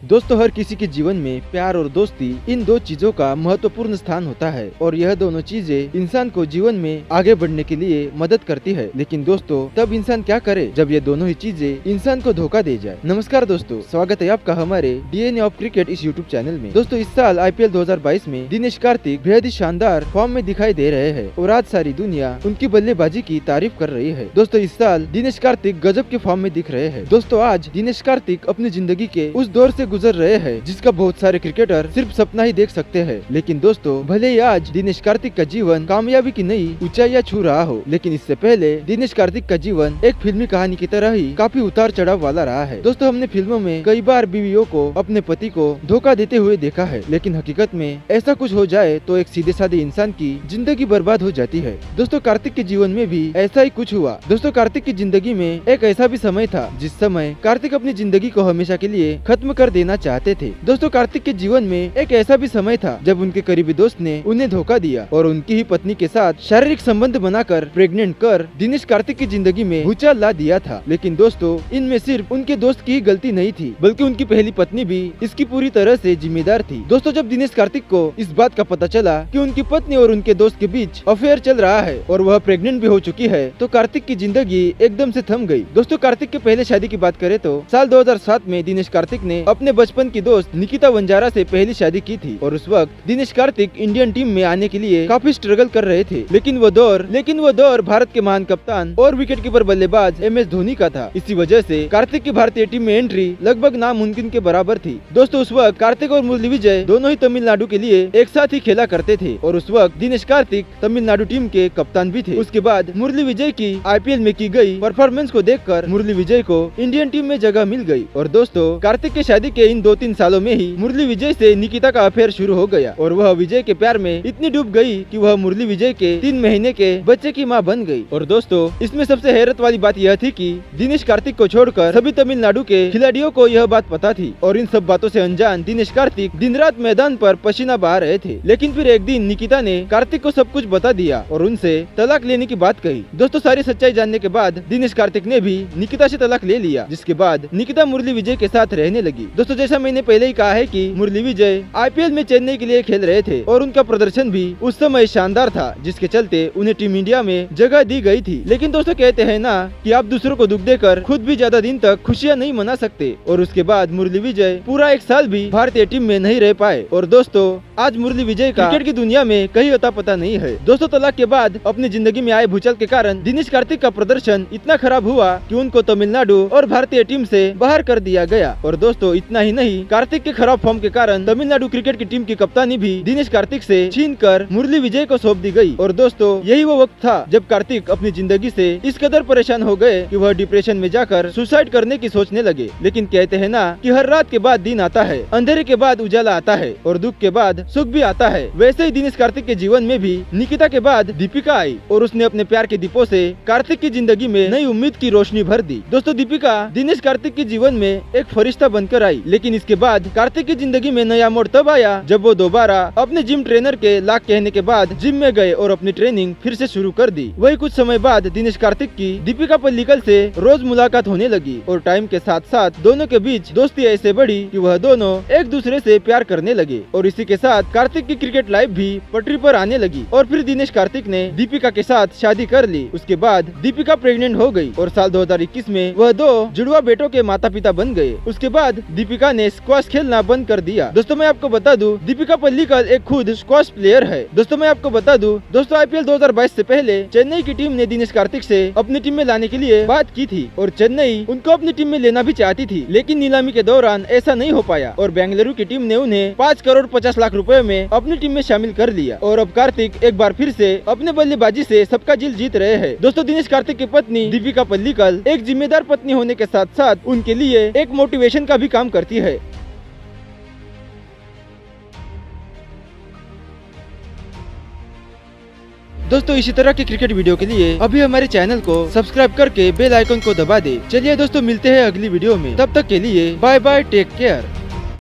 दोस्तों, हर किसी के जीवन में प्यार और दोस्ती इन दो चीजों का महत्वपूर्ण स्थान होता है और यह दोनों चीजें इंसान को जीवन में आगे बढ़ने के लिए मदद करती है। लेकिन दोस्तों, तब इंसान क्या करे जब ये दोनों ही चीजें इंसान को धोखा दे जाए। नमस्कार दोस्तों, स्वागत है आपका हमारे DNA ऑफ क्रिकेट इस यूट्यूब चैनल में। दोस्तों, इस साल IPL 2022 में दिनेश कार्तिक बेहद ही शानदार फॉर्म में दिखाई दे रहे हैं और आज सारी दुनिया उनकी बल्लेबाजी की तारीफ कर रही है। दोस्तों, इस साल दिनेश कार्तिक गजब के फॉर्म में दिख रहे हैं। दोस्तों, आज दिनेश कार्तिक अपनी जिंदगी के उस दौर से गुजर रहे हैं जिसका बहुत सारे क्रिकेटर सिर्फ सपना ही देख सकते हैं। लेकिन दोस्तों, भले ही आज दिनेश कार्तिक का जीवन कामयाबी की नई ऊंचाइयां छू रहा हो, लेकिन इससे पहले दिनेश कार्तिक का जीवन एक फिल्मी कहानी की तरह ही काफी उतार चढ़ाव वाला रहा है। दोस्तों, हमने फिल्मों में कई बार बीवियों को अपने पति को धोखा देते हुए देखा है, लेकिन हकीकत में ऐसा कुछ हो जाए तो एक सीधे साधे इंसान की जिंदगी बर्बाद हो जाती है। दोस्तों, कार्तिक के जीवन में भी ऐसा ही कुछ हुआ। दोस्तों, कार्तिक की जिंदगी में एक ऐसा भी समय था जिस समय कार्तिक अपनी जिंदगी को हमेशा के लिए खत्म कर देना चाहते थे। दोस्तों, कार्तिक के जीवन में एक ऐसा भी समय था जब उनके करीबी दोस्त ने उन्हें धोखा दिया और उनकी ही पत्नी के साथ शारीरिक संबंध बनाकर प्रेग्नेंट कर दिनेश कार्तिक की जिंदगी में भूचाल ला दिया था। लेकिन दोस्तों, इनमें सिर्फ उनके दोस्त की ही गलती नहीं थी, बल्कि उनकी पहली पत्नी भी इसकी पूरी तरह से जिम्मेदार थी। दोस्तों, जब दिनेश कार्तिक को इस बात का पता चला कि उनकी पत्नी और उनके दोस्त के बीच अफेयर चल रहा है और वह प्रेग्नेंट भी हो चुकी है, तो कार्तिक की जिंदगी एकदम से थम गई। दोस्तों, कार्तिक के पहले शादी की बात करें तो साल 2007 में दिनेश कार्तिक ने अपने बचपन की दोस्त निकिता वंजारा से पहली शादी की थी और उस वक्त दिनेश कार्तिक इंडियन टीम में आने के लिए काफी स्ट्रगल कर रहे थे। लेकिन वो दौर भारत के महान कप्तान और विकेटकीपर बल्लेबाज MS धोनी का था। इसी वजह से कार्तिक की भारतीय टीम में एंट्री लगभग नामुमकिन के बराबर थी। दोस्तों, उस वक्त कार्तिक और मुरली विजय दोनों ही तमिलनाडु के लिए एक साथ ही खेला करते थे और उस वक्त दिनेश कार्तिक तमिलनाडु टीम के कप्तान भी थे। उसके बाद मुरली विजय की IPL में की गई परफॉर्मेंस को देखकर मुरली विजय को इंडियन टीम में जगह मिल गई और दोस्तों, कार्तिक के शादी के इन 2-3 सालों में ही मुरली विजय से निकिता का अफेयर शुरू हो गया और वह विजय के प्यार में इतनी डूब गई कि वह मुरली विजय के 3 महीने के बच्चे की मां बन गई। और दोस्तों, इसमें सबसे हैरत वाली बात यह थी कि दिनेश कार्तिक को छोड़कर सभी तमिलनाडु के खिलाड़ियों को यह बात पता थी और इन सब बातों से अनजान दिनेश कार्तिक दिन रात मैदान पर पसीना बहा रहे थे। लेकिन फिर एक दिन निकिता ने कार्तिक को सब कुछ बता दिया और उनसे तलाक लेने की बात कही। दोस्तों, सारी सच्चाई जानने के बाद दिनेश कार्तिक ने भी निकिता से तलाक ले लिया, जिसके बाद निकिता मुरली विजय के साथ रहने लगी। दोस्तों, जैसा मैंने पहले ही कहा है कि मुरली विजय IPL में चेन्नई के लिए खेल रहे थे और उनका प्रदर्शन भी उस समय शानदार था, जिसके चलते उन्हें टीम इंडिया में जगह दी गई थी। लेकिन दोस्तों, कहते हैं ना कि आप दूसरों को दुख देकर खुद भी ज्यादा दिन तक खुशियां नहीं मना सकते और उसके बाद मुरली विजय पूरा 1 साल भी भारतीय टीम में नहीं रह पाए और दोस्तों, आज मुरली विजय का क्रिकेट की दुनिया में कहीं अता पता नहीं है। दोस्तों, तलाक के बाद अपनी जिंदगी में आए भूचाल के कारण दिनेश कार्तिक का प्रदर्शन इतना खराब हुआ कि उनको तमिलनाडु और भारतीय टीम से बाहर कर दिया गया। और दोस्तों, इतना ही नहीं, कार्तिक के खराब फॉर्म के कारण तमिलनाडु क्रिकेट की टीम की कप्तानी भी दिनेश कार्तिक से छीनकर मुरली विजय को सौंप दी गई। और दोस्तों, यही वो वक्त था जब कार्तिक अपनी जिंदगी से इस कदर परेशान हो गए कि वह डिप्रेशन में जाकर सुसाइड करने की सोचने लगे। लेकिन कहते हैं ना कि हर रात के बाद दिन आता है, अंधेरे के बाद उजाला आता है और दुख के बाद सुख भी आता है। वैसे ही दिनेश कार्तिक के जीवन में भी निकिता के बाद दीपिका आई और उसने अपने प्यार के दीपों से कार्तिक की जिंदगी में नई उम्मीद की रोशनी भर दी। दोस्तों, दीपिका दिनेश कार्तिक के जीवन में एक फरिश्ता बनकर आई, लेकिन इसके बाद कार्तिक की जिंदगी में नया मोड़ तब आया जब वो दोबारा अपने जिम ट्रेनर के लाख कहने के बाद जिम में गए और अपनी ट्रेनिंग फिर से शुरू कर दी। वही कुछ समय बाद दिनेश कार्तिक की दीपिका पल्लिकल से रोज मुलाकात होने लगी और टाइम के साथ साथ दोनों के बीच दोस्ती ऐसे बढ़ी कि वह दोनों एक दूसरे से प्यार करने लगे और इसी के साथ कार्तिक की क्रिकेट लाइफ भी पटरी पर आने लगी और फिर दिनेश कार्तिक ने दीपिका के साथ शादी कर ली। उसके बाद दीपिका प्रेग्नेंट हो गई और साल 2021 में वह 2 जुड़वा बेटों के माता पिता बन गए। उसके बाद दीपिका ने स्क्वैश खेलना बंद कर दिया। दोस्तों, मैं आपको बता दूं, दीपिका पल्लिकल एक खुद स्क्वैश प्लेयर है। दोस्तों, मैं आपको बता दूं, दोस्तों, IPL 2022 से पहले चेन्नई की टीम ने दिनेश कार्तिक से अपनी टीम में लाने के लिए बात की थी और चेन्नई उनको अपनी टीम में लेना भी चाहती थी, लेकिन नीलामी के दौरान ऐसा नहीं हो पाया और बेंगलुरु की टीम ने उन्हें 5 करोड़ 50 लाख रुपए में अपनी टीम में शामिल कर लिया और अब कार्तिक एक बार फिर से अपने बल्लेबाजी से सबका दिल जीत रहे हैं। दोस्तों, दिनेश कार्तिक की पत्नी दीपिका पल्लिकल एक जिम्मेदार पत्नी होने के साथ साथ उनके लिए एक मोटिवेशन का भी काम करती है। दोस्तों, इसी तरह के क्रिकेट वीडियो के लिए अभी हमारे चैनल को सब्सक्राइब करके बेल आइकन को दबा दे। चलिए दोस्तों, मिलते हैं अगली वीडियो में। तब तक के लिए बाय बाय, टेक केयर।